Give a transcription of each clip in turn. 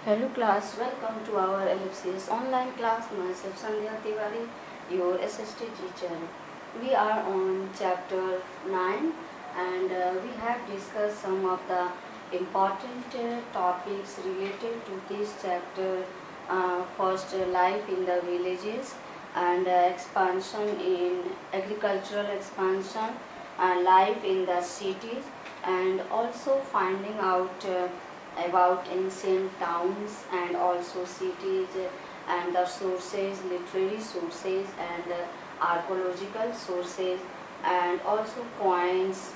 Hello class, welcome to our LFCS online class. Myself Sandhya Tiwari, your SST teacher. We are on chapter 9 and we have discussed some of the important topics related to this chapter. First, life in the villages and expansion in agricultural expansion and life in the cities, and also finding out about ancient towns and also cities and the sources, literary sources and archaeological sources, and also coins,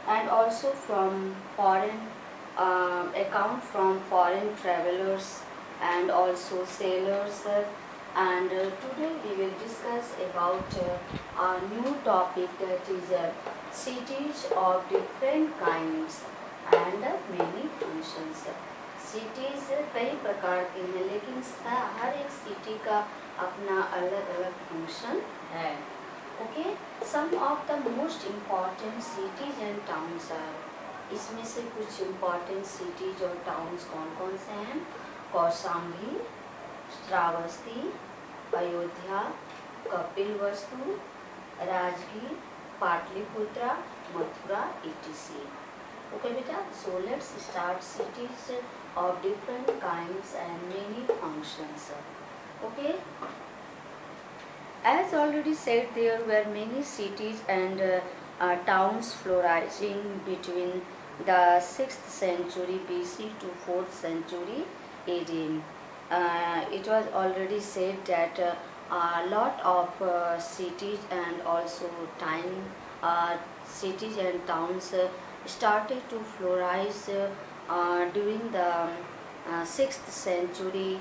and also from foreign account from foreign travelers and also sailors. And today we will discuss about a new topic, that is cities of different kinds and many functions. Cities कई प्रकार के हैं, लेकिन हर एक city का अपना अलग अलग फंक्शन है. Okay, some of the most important cities and towns are. इसमें से कुछ इम्पॉर्टेंट सिटीज और टाउन्स कौन कौन से हैं? Kaushambi, Shravasti, Ayodhya, Kapilvastu, Rajgir, Pataliputra, Mathura, etc. Okay beta, so let's start. Cities of different kinds and many functions. Okay, as already said, there were many cities and towns flourishing between the 6th century BC to 4th century AD. It was already said that a lot of cities and also cities and towns started to flourish during the 6th century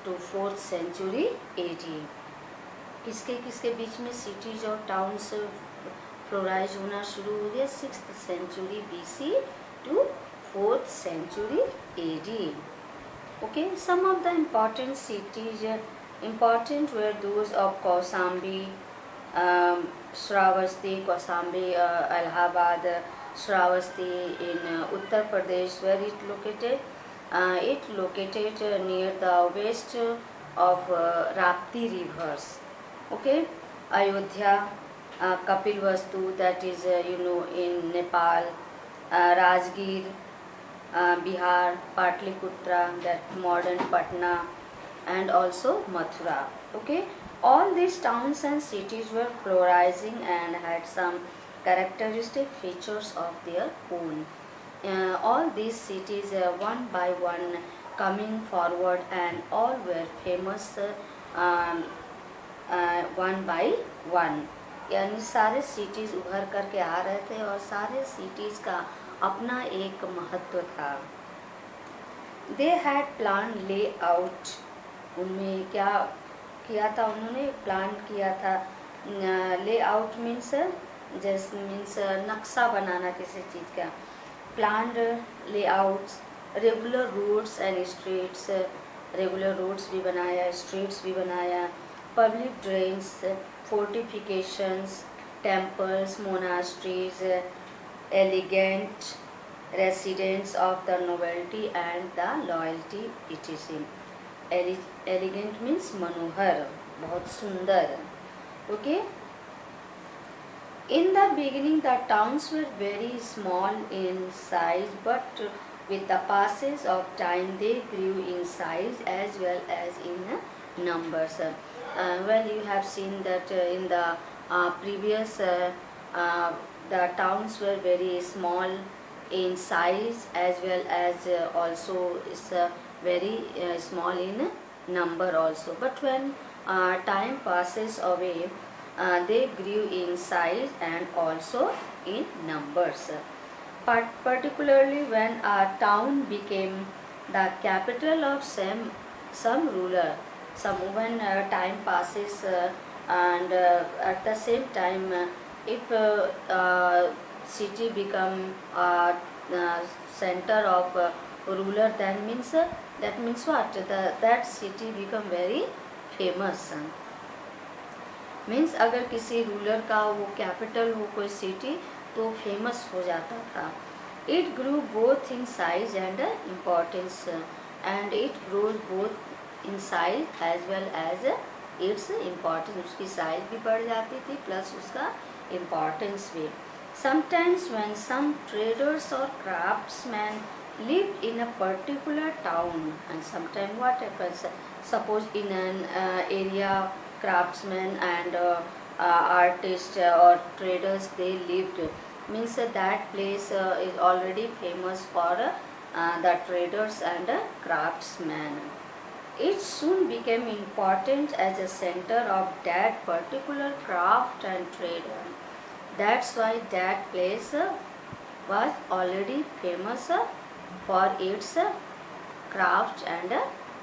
to 4th century AD. किसके किसके बीच में cities और towns फ्लोराइज होना शुरू हो गया? 6th century BC to 4th century AD. Okay, some of the important cities important were those of Kausambi, Shravasti, Kausambi, Allahabad, Shravasti in Uttar Pradesh, where it located. It located near the west of Rapti rivers. Okay, Ayodhya, Kapilvastu, that is in Nepal, Rajgir, Bihar, Patliputra, that modern Patna, and also Mathura. Okay, all these towns and cities were flourishing and had some characteristic features of their own. All these cities one by one coming forward, and all were famous one by one. यानी सारे cities उभर करके आ रहे थे और सारे cities का अपना एक महत्व था. They had plan layout. उनमें क्या किया था? उन्होंने प्लान किया था. लेआउट मीन्स जैसे मीन्स नक्शा बनाना किसी चीज़ का. Planned layouts, regular roads and streets, regular roads भी बनाया, स्ट्रीट्स भी बनाया. Public drains, fortifications, temples, monasteries, elegant residents of the novelty and the loyalty etc. Elegant means मनोहर, बहुत सुंदर. Okay, in the beginning the towns were very small in size, but with the passage of time they grew in size as well as in numbers. Well, you have seen that in the previous the towns were very small in size as well as also is very small in number also, but when time passes away they grew in size and also in numbers. But particularly when a town became the capital of some ruler, when time passes and at the same time if city become center of ruler, then means that means what? That city become very famous. Means अगर किसी ruler का वो capital हो कोई city तो famous हो जाता था. It grew both in size and importance. and it grows both in size as well as its importance. उसकी size भी बढ़ जाती थी plus उसका importance भी. Sometimes when some traders or craftsmen live in a particular town, and sometimes what happens, suppose in an area craftsmen and artists or traders they lived, means that place is already famous for the traders and craftsmen. It soon became important as a center of that particular craft and trade. That's why that place was already famous for its craft and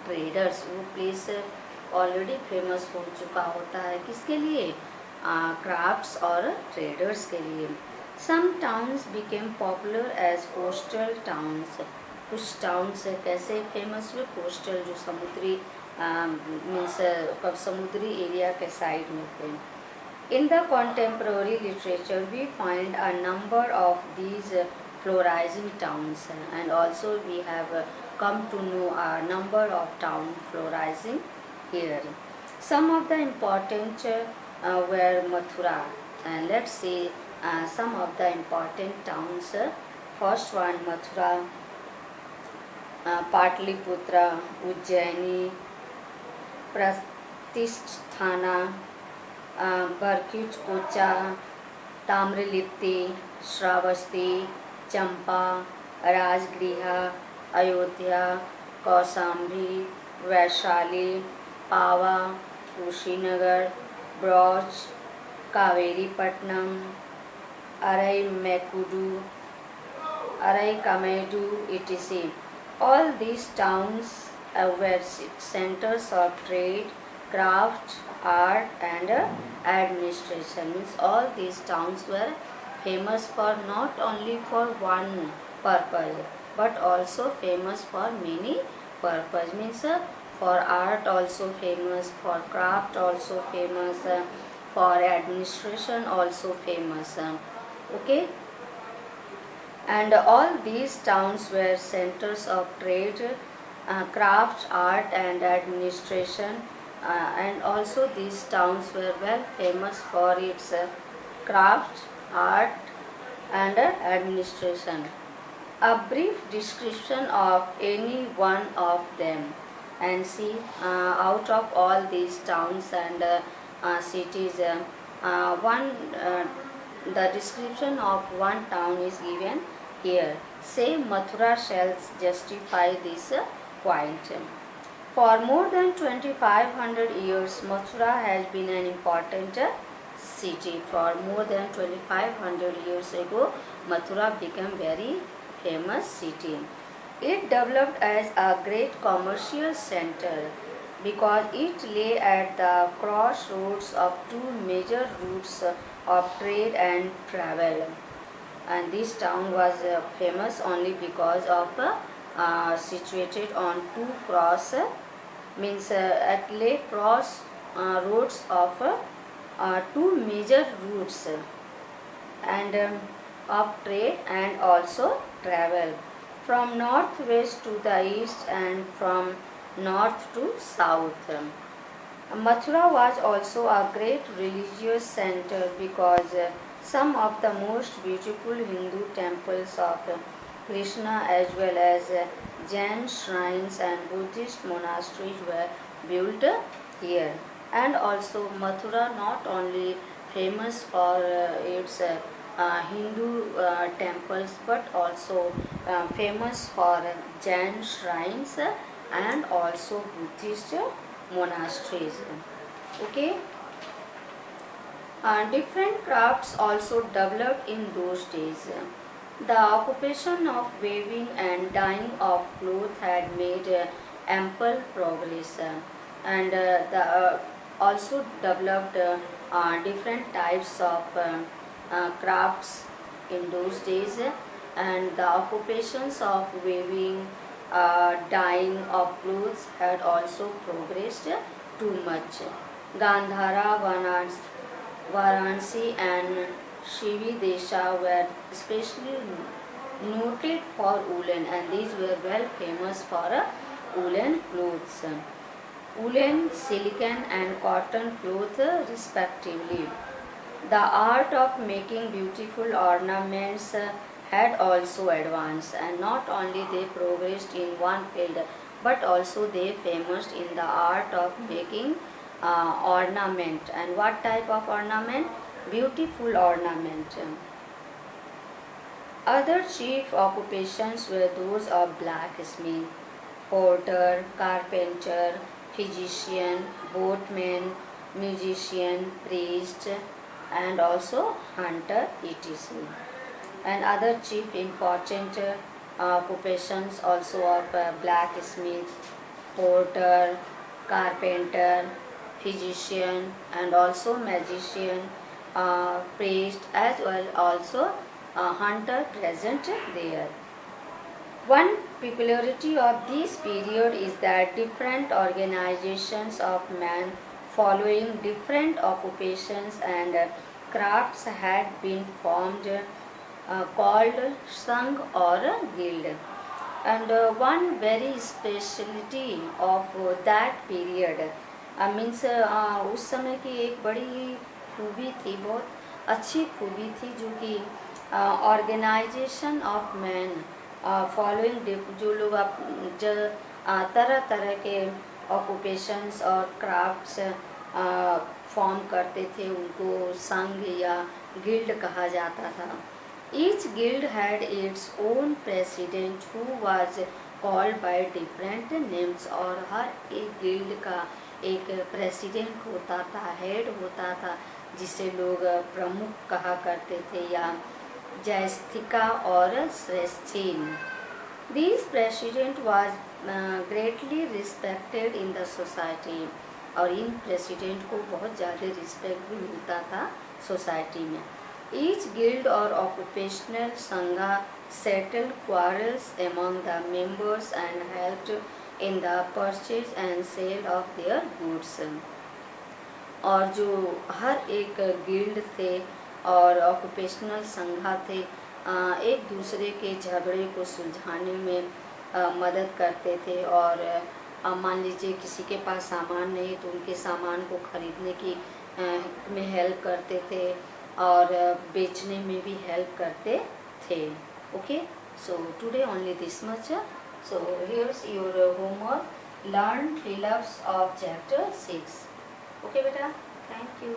traders. वो place already famous हो चुका होता है किसके लिए, crafts और traders के लिए. Some towns became popular as coastal towns. कुछ टाउन्स कैसे फेमस हुए, कोस्टल जो समुद्री मीन्स समुद्री एरिया के साइड में थे. In the contemporary literature we find a number of these florizing towns, and also we have come to know a number of town florizing here. Some of the important were Mathura, and let's see some of the important towns. First one Mathura, Patliputra, Ujjaini, Pratisthana, Barkut Kocha, Tamrilipti, Shravasti, Champa, Rajagriha, Ayodhya, Kaushambi, Vaishali, Pava, Kushinagar, Broach, Kaveripattinam, Arikamedu, Arikamedu, etc. All these towns were centers of trade, craft, art and administration. Means all these towns were famous for not only for one purpose but also famous for many purpose. Means for art also famous, for craft also famous, for administration also famous. Okay, and all these towns were centers of trade, craft, art and administration, and also these towns were well famous for its craft, art and administration. A brief description of any one of them, and see out of all these towns and cities, the description of one town is given here. Say Mathura shall justify this point. For more than 2500 years, Mathura has been an important city. For more than 2500 years ago, Mathura became very famous city. It developed as a great commercial center because it lay at the crossroads of two major routes of trade and travel. And this town was famous only because of situated on two cross means at lay cross roads of two major routes and of trade and also travel, from northwest to the east and from north to south. Mathura was also a great religious center because some of the most beautiful Hindu temples of Krishna as well as Jain shrines and Buddhist monasteries were built here. And also Mathura not only famous for its Hindu temples but also famous for Jain shrines and also Buddhist monasteries. Okay. Different crafts also developed in those days. The occupation of weaving and dyeing of cloth had made ample progress, and also developed different types of crafts in those days, and the occupations of weaving, dyeing of clothes had also progressed too much. Gandhara, Varanasi and Shividesha were especially noted for woolen, and these were well famous for woolen clothes, woolen, silicon and cotton cloth respectively. The art of making beautiful ornaments had also advanced, and not only they progressed in one field, but also they famous in the art of making ornament. And what type of ornament? Beautiful ornament. Other chief occupations were those of blacksmith, porter, carpenter, physician, boatman, musician, priest, and also hunter, etc. And other chief important occupations also of blacksmith, porter, carpenter, physician, and also magician, priest, as well also hunter present there. One peculiarity of this period is that different organizations of men following different occupations and crafts had been formed, called Sangh or guild. And one very specialty of that period means उस समय की एक बड़ी खूबी थी, बहुत अच्छी खूबी थी, जो कि ऑर्गेनाइजेशन ऑफ मैन फॉलोइंग, जो लोग तरह तरह के ऑक्यूपेशंस और क्राफ्ट्स फॉर्म करते थे, उनको संघ या गिल्ड कहा जाता था. Each guild had its own president who was called by different names. और हर एक गिल्ड का एक प्रेसिडेंट होता था, हेड होता था, जिसे लोग प्रमुख कहा करते थे या जयस्थिका और shreshthin. This president was greatly respected in the society. और इन प्रेसिडेंट को बहुत ज़्यादा रिस्पेक्ट भी मिलता था सोसाइटी में. ईच गिल्ड और occupational sangha settled quarrels among the members and helped in the purchase and sale of their goods. और जो हर एक गिल्ड थे और ऑक्यूपेशनल संघा थे, एक दूसरे के झगड़े को सुलझाने में मदद करते थे. और मान लीजिए किसी के पास सामान नहीं तो उनके सामान को खरीदने की में हेल्प करते थे और बेचने में भी हेल्प करते थे. Okay, so today only this much. So here's your homework. Learn fill-ups of chapter 6. Okay, beta. Thank you.